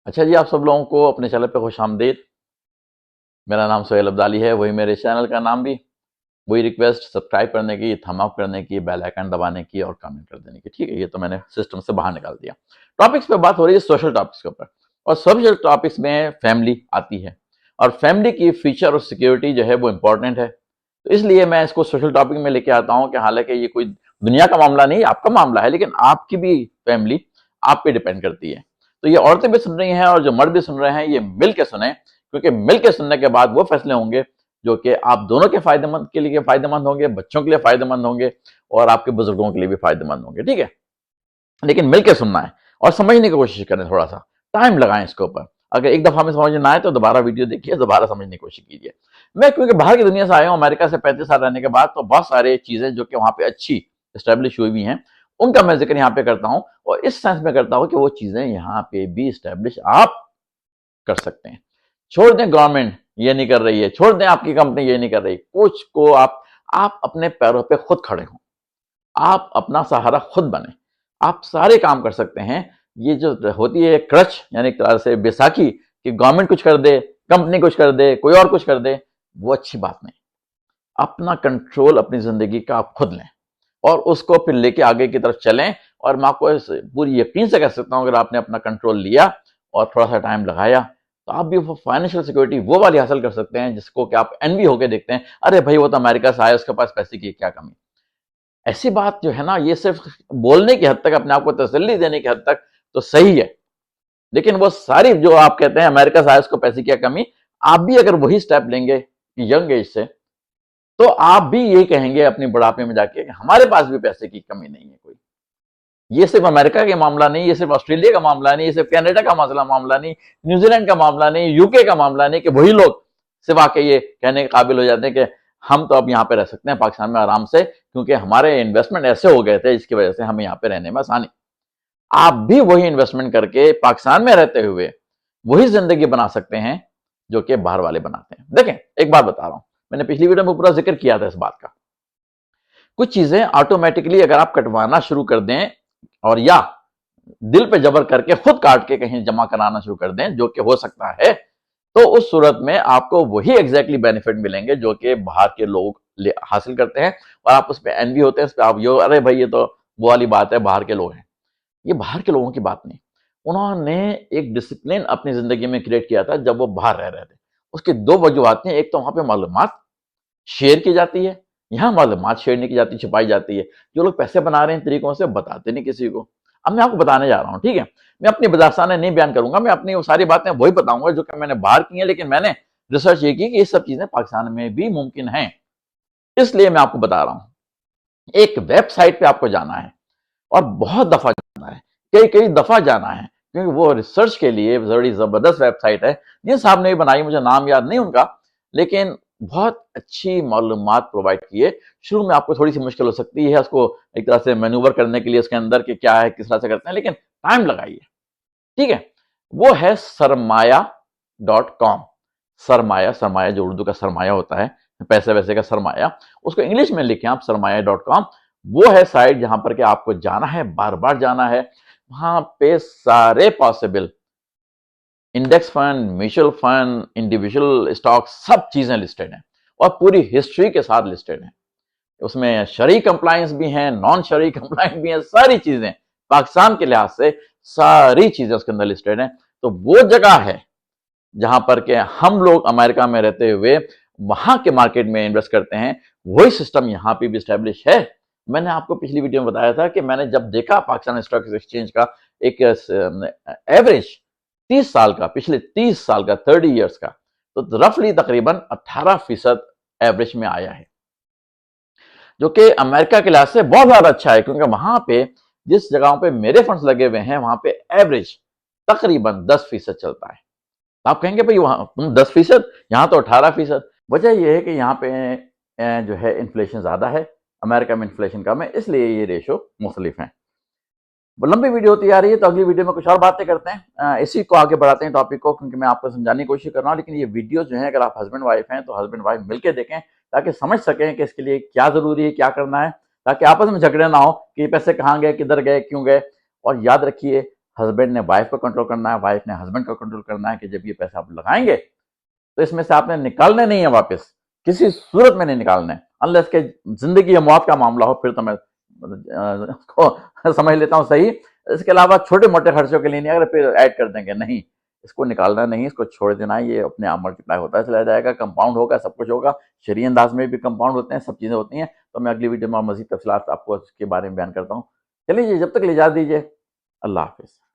अच्छा जी, आप सब लोगों को अपने चैनल पे खुशामदीद। मेरा नाम सोहेल अब्दाली है, वही मेरे चैनल का नाम भी। वही रिक्वेस्ट सब्सक्राइब करने की, थंब अप करने की, बेल आइकन दबाने की और कमेंट कर देने की। ठीक है, ये तो मैंने सिस्टम से बाहर निकाल दिया। टॉपिक्स पे बात हो रही है सोशल टॉपिक्स के ऊपर, और सोशल टॉपिक्स में फैमिली आती है, और फैमिली की फ्यूचर और सिक्योरिटी जो है वो इंपॉर्टेंट है। तो इसलिए मैं इसको सोशल टॉपिक में लेके आता हूँ कि हालांकि ये कोई दुनिया का मामला नहीं, आपका मामला है, लेकिन आपकी भी फैमिली आप पे डिपेंड करती है। तो ये औरतें भी सुन रही हैं और जो मर्द भी सुन रहे हैं, ये मिल के सुने, क्योंकि मिल के सुनने के बाद वो फैसले होंगे जो कि आप दोनों के फायदेमंद के लिए फायदेमंद होंगे, बच्चों के लिए फायदेमंद होंगे और आपके बुजुर्गों के लिए भी फायदेमंद होंगे। ठीक है, लेकिन मिलकर सुनना है और समझने की कोशिश करें, थोड़ा सा टाइम लगाएं इसके ऊपर। अगर एक दफा में समझ ना आए तो दोबारा वीडियो देखिए, दोबारा समझने की कोशिश कीजिए। मैं क्योंकि बाहर की दुनिया से आया हूं, अमेरिका से 35 साल रहने के बाद, तो बहुत सारे चीजें जो कि वहां पे अच्छी स्टैब्लिश हुई भी हैं, उनका मैं जिक्र यहाँ पे करता हूँ, और इस सेंस में करता हूँ कि वो चीजें यहाँ पे भी स्टैब्लिश आप कर सकते हैं। छोड़ दें गवर्नमेंट ये नहीं कर रही है, छोड़ दें आपकी कंपनी ये नहीं कर रही, कुछ को आप अपने पैरों पे खुद खड़े हों, आप अपना सहारा खुद बने, आप सारे काम कर सकते हैं। ये जो होती है क्रच, यानी एक तरह से बैसाखी, कि गवर्नमेंट कुछ कर दे, कंपनी कुछ कर दे, कोई और कुछ कर दे, वो अच्छी बात नहीं। अपना कंट्रोल अपनी जिंदगी का आप खुद लें और उसको फिर लेके आगे की तरफ चलें। और मैं आपको पूरी यकीन से कह सकता हूं, अगर आपने अपना कंट्रोल लिया और थोड़ा सा टाइम लगाया, तो आप भी वो फाइनेंशियल सिक्योरिटी वो वाली हासिल कर सकते हैं जिसको कि आप एनवी होके देखते हैं, अरे भाई वो तो अमेरिका से आया, उसके पास पैसे की क्या कमी। ऐसी बात जो है ना, ये सिर्फ बोलने की हद तक, अपने आप को तसल्ली देने की हद तक तो सही है, लेकिन वो सारी जो आप कहते हैं अमेरिका से आया उसको पैसे की क्या कमी, आप भी अगर वही स्टेप लेंगे यंग एज से, तो आप भी ये कहेंगे अपनी बुढ़ापे में जाके कि हमारे पास भी पैसे की कमी नहीं है कोई। ये सिर्फ अमेरिका का मामला नहीं, ये सिर्फ ऑस्ट्रेलिया का मामला नहीं, ये सिर्फ कनाडा का मसला मामला नहीं, न्यूजीलैंड का मामला नहीं, यूके का मामला नहीं, कि वही लोग सिर्फ आके ये कहने के काबिल हो जाते हैं कि हम तो अब यहाँ पे रह सकते हैं पाकिस्तान में आराम से, क्योंकि हमारे इन्वेस्टमेंट ऐसे हो गए थे जिसकी वजह से हमें यहाँ पे रहने में आसानी। आप भी वही इन्वेस्टमेंट करके पाकिस्तान में रहते हुए वही जिंदगी बना सकते हैं जो कि बाहर वाले बनाते हैं। देखें, एक बात बता रहा हूं, मैंने पिछली वीडियो में पूरा जिक्र किया था इस बात का। कुछ चीजें ऑटोमेटिकली अगर आप कटवाना शुरू कर दें, और या दिल पे जबर करके खुद काट के कहीं जमा कराना शुरू कर दें, जो कि हो सकता है, तो उस सूरत में आपको वही एग्जैक्टली बेनिफिट मिलेंगे जो कि बाहर के लोग हासिल करते हैं, और आप उस पर एनवी होते हैं, उस पर आप यो अरे भाई ये तो वो वाली बात है, बाहर के लोग हैं। ये बाहर के लोगों की बात नहीं। उन्होंने एक डिसिप्लिन अपनी जिंदगी में क्रिएट किया था जब वो बाहर रह रहे थे। उसकी दो वजूहत हैं, एक तो वहां पे मालूमात शेयर की जाती है, यहाँ मालूमात शेयर नहीं की जाती, छिपाई जाती है। जो लोग पैसे बना रहे हैं तरीकों से, बताते नहीं किसी को। अब मैं आपको बताने जा रहा हूँ, ठीक है, मैं अपनी बदास्ताने नहीं बयान करूंगा, मैं अपनी वो सारी बातें वही बताऊंगा जो कि मैंने बाहर की हैं, लेकिन मैंने रिसर्च ये की कि ये सब चीजें पाकिस्तान में भी मुमकिन है, इसलिए मैं आपको बता रहा हूं। एक वेबसाइट पे आपको जाना है, और बहुत दफा जाना है, कई कई दफा जाना है, क्योंकि वो रिसर्च के लिए बड़ी जबरदस्त वेबसाइट है। जिन साहब ने भी बनाई, मुझे नाम याद नहीं उनका, लेकिन बहुत अच्छी मालूमात प्रोवाइड की है। शुरू में आपको थोड़ी सी मुश्किल हो सकती है उसको एक तरह से मैन्यूवर करने के लिए, उसके अंदर के क्या है, किस तरह से करते हैं, लेकिन टाइम लगाइए। ठीक है, वो है सरमाया.com। सरमाया, सरमाया जो उर्दू का सरमाया होता है, पैसे वैसे का सरमाया, उसको इंग्लिश में लिखें आप, सरमाया.com। वो है साइट जहां पर के आपको जाना है, बार बार जाना है। वहां पे सारे possible index fund, mutual fund, individual stock, सब चीजें लिस्टेड हैं, और पूरी हिस्ट्री के साथ लिस्टेड हैं। उसमें शरी कंप्लायंस भी हैं, नॉन शरी कंप्लायंस भी हैं, सारी चीजें पाकिस्तान के लिहाज से सारी चीजें उसके अंदर लिस्टेड हैं। तो वो जगह है जहां पर के हम लोग अमेरिका में रहते हुए वहां के मार्केट में इन्वेस्ट करते हैं। वही सिस्टम यहां पे भी स्टैब्लिश है। मैंने आपको पिछली वीडियो में बताया था कि मैंने जब देखा पाकिस्तान स्टॉक एक्सचेंज का एक एवरेज 30 साल का, पिछले 30 साल का, 30 ईयर्स का, तो रफली तकरीबन 18% एवरेज में आया है, जो कि अमेरिका के लिहाज से बहुत ज्यादा अच्छा है, क्योंकि वहां पे जिस जगहों पे मेरे फंड्स लगे हुए हैं वहां पे एवरेज तकरीबन 10% चलता है। आप कहेंगे भाई वहां तुम 10%, यहाँ तो 18%। वजह यह है कि यहाँ पे जो है इन्फ्लेशन ज्यादा है, अमेरिका में इन्फ्लेशन कम है, इसलिए ये रेशो मुख्तलिफ है। वो लंबी वीडियो होती आ रही है, तो अगली वीडियो में कुछ और बातें करते हैं, इसी को आगे बढ़ाते हैं टॉपिक को, क्योंकि मैं आपको समझाने की कोशिश कर रहा हूँ। लेकिन ये वीडियो जो है, अगर आप हस्बैंड वाइफ हैं तो हस्बैंड वाइफ मिलकर देखें, ताकि समझ सकें कि इसके लिए क्या जरूरी है, क्या करना है, ताकि आपस में झगड़े ना हो कि पैसे कहाँ गए, किधर गए, क्यों गए। और याद रखिए, हस्बैंड ने वाइफ को कंट्रोल करना है, वाइफ ने हस्बैंड को कंट्रोल करना है कि जब ये पैसा आप लगाएंगे तो इसमें से आपने निकालने नहीं है वापस, किसी सूरत में नहीं निकालने, अनलेस के जिंदगी या मौत का मामला हो, फिर तो मैं उसको समझ लेता हूँ सही। इसके अलावा छोटे मोटे खर्चों के लिए नहीं, अगर फिर ऐड कर देंगे नहीं, इसको निकालना नहीं, इसको छोड़ देना है, ये अपने आप मल्टीप्लाई होता चला जाएगा, कंपाउंड होगा, सब कुछ होगा। शरीय अंदाज में भी कंपाउंड होते हैं, सब चीज़ें होती हैं। तो मैं अगली वीडियो में मजीद तफसीलात आपको इसके बारे में बयान करता हूँ। चलिए जी, जब तक ले इजाज़त दीजिए, अल्लाह हाफिज़।